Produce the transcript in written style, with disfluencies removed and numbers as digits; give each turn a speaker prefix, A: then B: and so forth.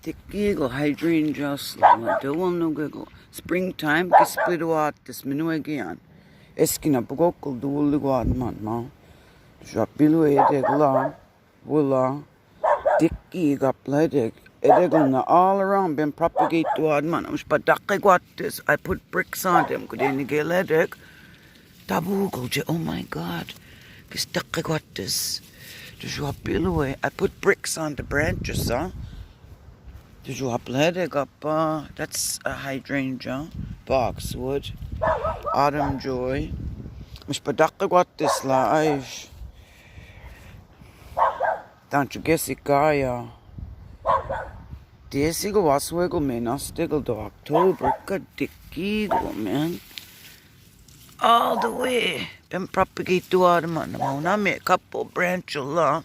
A: Tekigo hydrangeas la dawal go springtime kispidwat this minuegian. Eskina bugokul duwuliguad man. Shapilu edegla wula dikki gapledeg edegla all around been propagate to adman. This I put bricks on them. Could any get ledeg? Tabugul, oh my god. This. I put bricks on the branches, huh? Did you up? That's a hydrangea, boxwood, autumn joy. Mish padakagwatis la aish. Don't you guess it gaya? Desigo waswego menas diggle do October kadiki man. All the way. Then propagate to autumn. I'm a couple branch along.